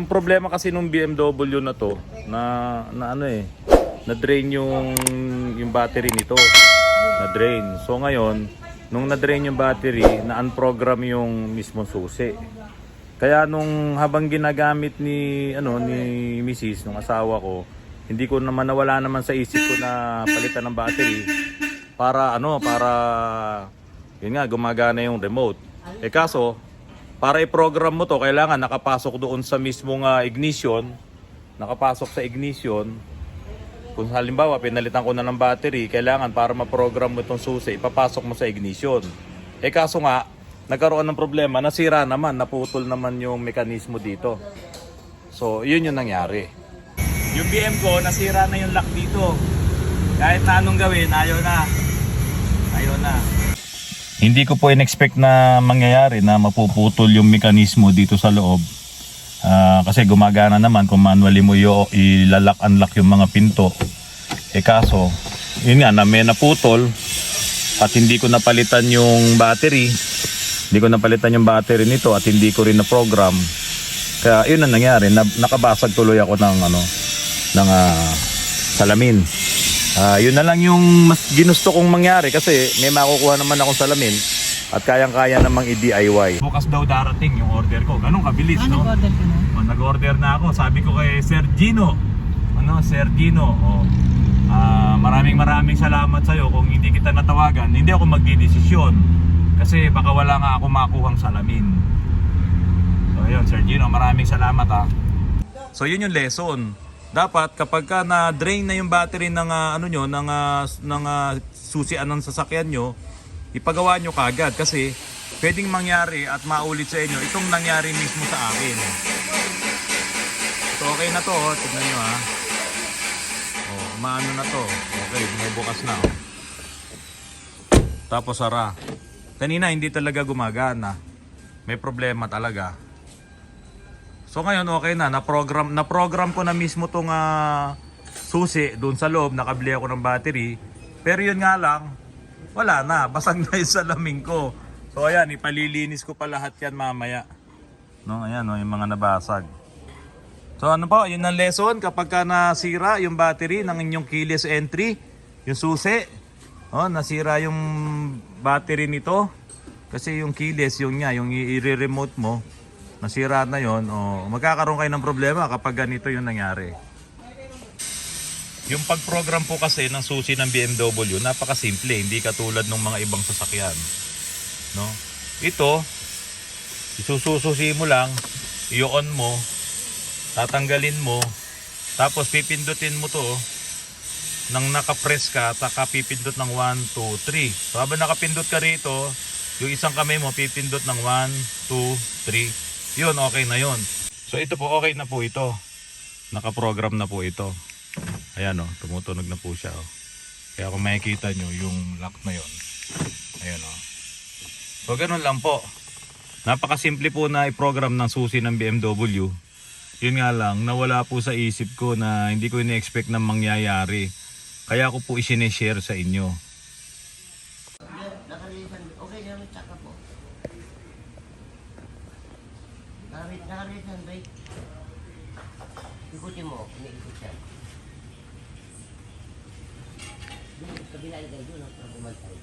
ang problema kasi nung BMW na to, na ano na drain yung battery nito. Na drain. So ngayon, nung na drain yung battery, na unprogram yung mismong susi. Kaya nung habang ginagamit ni Mrs. nung asawa ko, hindi ko naman nawala naman sa isip ko na palitan ng battery para yun nga, gumagana yung remote. Kaso para i-program mo to, kailangan nakapasok doon sa mismong ignition. Nakapasok sa ignition. Kung halimbawa, pinalitan ko na ng battery, kailangan para ma-program mo itong susi, ipapasok mo sa ignition. Kaso nga, nagkaroon ng problema, nasira naman, naputol naman yung mekanismo dito. So, yun yung nangyari. Yung BM ko, nasira na yung lock dito. Kahit na anong gawin, ayaw na. Ayaw na. Hindi ko po in-expect na mangyayari na mapuputol yung mekanismo dito sa loob. Kasi gumagana naman kung manually mo ilalak-unlock yung mga pinto. Kaso, yun nga, na may naputol at hindi ko napalitan yung battery. Hindi ko napalitan yung battery nito at hindi ko rin na-program. Kaya yun ang nangyari, nakabasag tuloy ako ng salamin. Yun na lang yung mas ginusto kong mangyari kasi may makukuha naman akong salamin at kayang-kaya namang i-DIY. Bukas daw darating yung order ko. Ganun kabilis, no? Nag-order ka na? Nag-order na ako. Sabi ko kay Sir Gino. Sir Gino. Maraming salamat sa'yo. Kung hindi kita natawagan, hindi ako magdidesisyon. Kasi baka wala nga ako makuhang salamin. So yun, Sir Gino, maraming salamat ha. So yun yung lesson. Dapat kapag ka na-drain na yung battery ng susian ng sasakyan nyo, ipagawa nyo kagad kasi pwedeng mangyari at maulit sa inyo itong nangyari mismo sa akin. So okay na to, tignan nyo ha. Maano na to. Okay, bumubukas na. Tapos sara. Kanina hindi talaga gumagana. May problema talaga. So ngayon okay na, na-program ko na mismo tong susi doon sa loob, nakabili ako ng battery. Pero yun nga lang, wala na, basag na yung salamin ko. So ayan, ipalilinis ko pa lahat yan mamaya. Ayan yung mga nabasag. So ano po, yun ang lesson kapag ka nasira yung battery ng inyong keyless entry, yung susi. Nasira yung battery nito. Kasi yung keyless, yung i-remote mo, nasira na yon, magkakaroon kayo ng problema kapag ganito yung nangyari. Yung pag-program po kasi ng susi ng BMW, napakasimple, hindi katulad ng mga ibang sasakyan. No? Ito, isususi mo lang, i-on mo, tatanggalin mo, tapos pipindutin mo to, nang nakapress ka, taka pipindot ng 1, 2, 3. So habang nakapindot ka rito, yung isang kamay mo pipindot ng 1, 2, 3. Yun, okay na yun. So ito po, okay na po ito. Nakaprogram na po ito. Ayan tumutunog na po siya. Kaya kung makikita nyo yung lock na yun. Ayan So ganun lang po. Napakasimple po na i-program ng susi ng BMW. Yun nga lang, nawala po sa isip ko na hindi ko ina-expect na mangyayari. Kaya ko po isineshare sa inyo. Nakarelate ng brake. Ikutin mo, iniikot siya. Kabila ilagay doon, para bumantay.